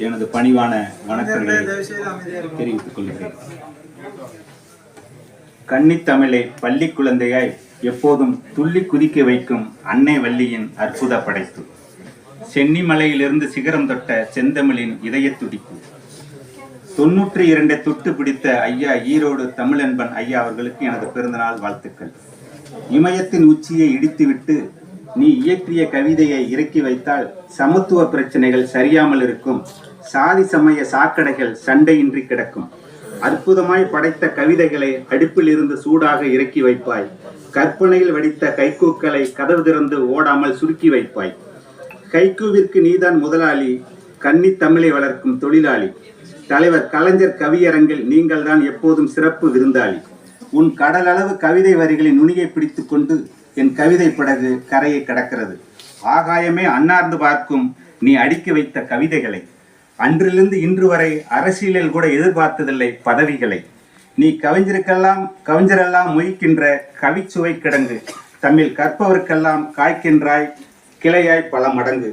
எனது பணிவான வணக்கங்களை தெரிவித்துக் கொள்கிறேன். கன்னித்தமிழை பள்ளி குழந்தையாய் எப்போதும் துள்ளி குதிக்க வைக்கும் அன்னை வள்ளியின் அற்புத படைப்பு. சென்னிமலையிலிருந்து சிகரம் தொட்ட செந்தமிழின் இதய துடிப்பு. 92 தொட்டு பிடித்த ஐயா ஈரோடு தமிழன்பன் ஐயா அவர்களுக்கு எனது பிறந்தநாள் வாழ்த்துக்கள். இமயத்தின் உச்சியை இடித்துவிட்டு நீ இயற்றிய கவிதையை இறக்கி வைத்தால் சமத்துவ பிரச்சனைகள் சரியாமல் இருக்கும், சாதி சமய சாக்கடைகள் சண்டையின்றி கிடக்கும். அற்புதமாய் படைத்த கவிதைகளை அடுப்பில் இருந்து சூடாக இறக்கி வைப்பாய். கற்பனையில் வடித்த கைக்கூக்களை கதவு திறந்து ஓடாமல் சுருக்கி வைப்பாய். கைக்கூவிற்கு நீதான் முதலாளி, கன்னி தமிழை வளர்க்கும் தொழிலாளி. தலைவர் கலைஞர் கவியரங்கில் நீங்கள் தான் எப்போதும் சிறப்பு விருந்தாளி. உன் கடலளவு கவிதை வரிகளின் நுனியை பிடித்து கொண்டு என் கவிதை படகு கரையை கடக்கிறது. ஆகாயமே அன்னார்ந்து பார்க்கும் நீ அடுக்கி வைத்த கவிதைகளை. அன்றிலிருந்து இன்று வரை அரசியலில் கூட எதிர்பார்த்ததில்லை பதவிகளை. நீ கவிஞரெல்லாம் மொய்க்கின்ற கவிச்சுவை கிடங்கு. தமிழ் கற்பவருக்கெல்லாம் காய்க்கின்றாய் கிளையாய் பல மடங்கு.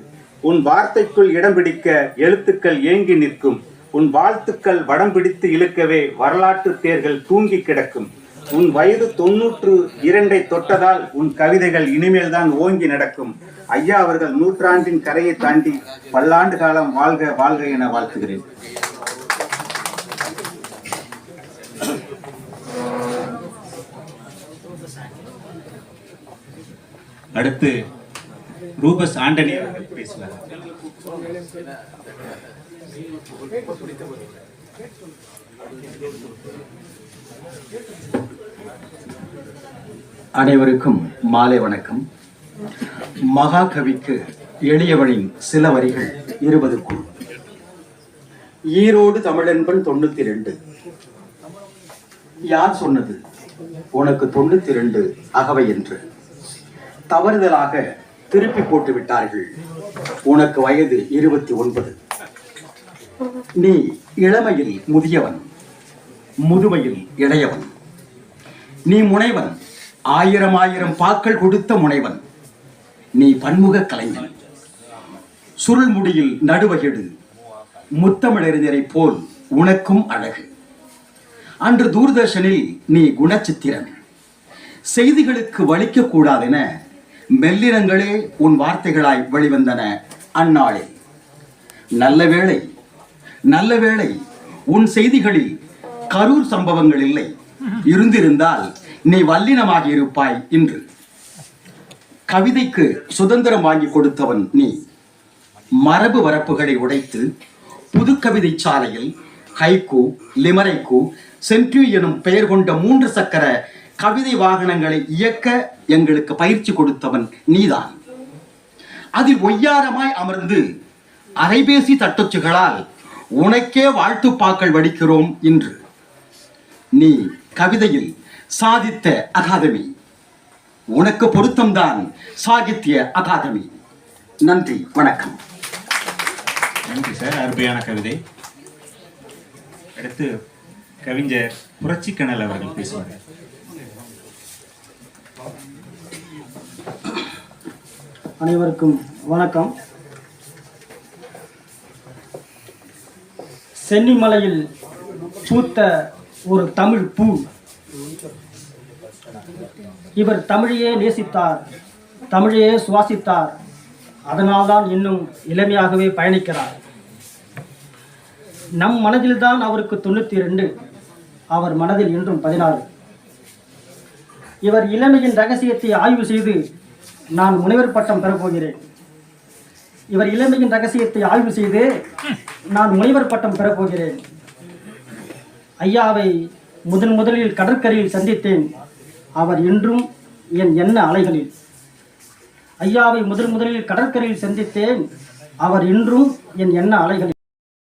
உன் வார்த்தைக்குள் இடம் பிடிக்க எழுத்துக்கள் ஏங்கி நிற்கும். உன் வாழ்த்துக்கள் வடம் பிடித்து இழுக்கவே வரலாற்று தேர்கள் தூங்கி கிடக்கும். உன் வயது 92 தொட்டதால் உன் கவிதைகள் இனிமேல் தான் ஓங்கி நடக்கும். ஐயா அவர்கள் நூற்றாண்டின் கரையை தாண்டி பல்லாண்டு காலம் வாழ்க வாழ்க என வாழ்த்துகிறேன். அடுத்து ரூபஸ் ஆண்டனி அவர்கள் பேசுவார். அனைவருக்கும் மாலை வணக்கம். மகாகவிக்கு எளியவனின் சில வரிகள் 20க்குள். ஈரோடு தமிழன்பன் 92. யார் சொன்னது உனக்கு 92 அகவை என்று? தவறுதலாக திருப்பி போட்டு விட்டார்கள். உனக்கு வயது 29. நீ இளமையில் முதியவன், முதுமையில் இளையவன். நீ முனைவன், 1000 பாக்கள் கொடுத்த முனைவன். நீ பன்முக கலைஞன். சுருள் முடியில் நடுவகிடு முத்தமிழறிஞரை போல் உனக்கும் அழகு. அன்று தூர்தர்ஷனில் நீ குணச்சித்திரன். செய்திகளுக்கு வலிக்க கூடாதென மெல்லினங்களே உன் வார்த்தைகளாய் வெளிவந்தன அந்நாளில். நல்ல வேளை உன் செய்திகளில் கரூர் சம்பவங்கள் இல்லை. இருந்திருந்தால் நீ வல்லினமாகி இருப்பாய் இன்று. கவிதைக்கு சுதந்திரம் வாங்கி கொடுத்தவன் நீ. மரபு வரப்புகளை உடைத்து புது கவிதை சாலையில் ஹைக்கூ, லிமரைக்கூ, சென்ட்ரி எனும் பெயர் கொண்ட 3 சக்கர கவிதை வாகனங்களை இயக்க எங்களுக்கு பயிற்சி கொடுத்தவன் நீதான். அதில் ஒய்யாரமாய் அமர்ந்து அரைபேசி தட்டச்சுகளால் உனக்கே வாழ்த்துப்பாக்கள் வடிக்கிறோம் இன்று. நீ கவிதையில் சாதித்த அகாதமி. உனக்கு பொருத்தம்தான் சாகித்ய அகாதமி. நன்றி, வணக்கம். நன்றி சார், அருமையான கவிதை. அடுத்து கவிஞர் புரட்சிக்கணல் அவர்கள் பேசுவார்கள். அனைவருக்கும் வணக்கம். சென்னிமலையில் பூத்த ஒரு தமிழ் பூ. இவர் தமிழையே நேசித்தார், தமிழையே சுவாசித்தார். அதனால்தான் இன்னும் இளமையாகவே பயணிக்கிறார். நம் மனதில்தான் அவருக்கு 92, அவர் மனதில் என்றும் 16. இவர் இளமையின் ரகசியத்தை ஆய்வு செய்து நான் முனைவர் பட்டம் பெறப்போகிறேன். இவர் இளமையின் ரகசியத்தை ஆய்வு செய்து நான் முனைவர் பட்டம் பெறப்போகிறேன். ஐயாவை முதலில் கடற்கரையில் சந்தித்தேன். அவர் என்றும் என் எண்ண அலைகளில். ஐயாவை முதலில் கடற்கரையில் சந்தித்தேன். அவர் இன்றும் என் எண்ண அலைகளில்.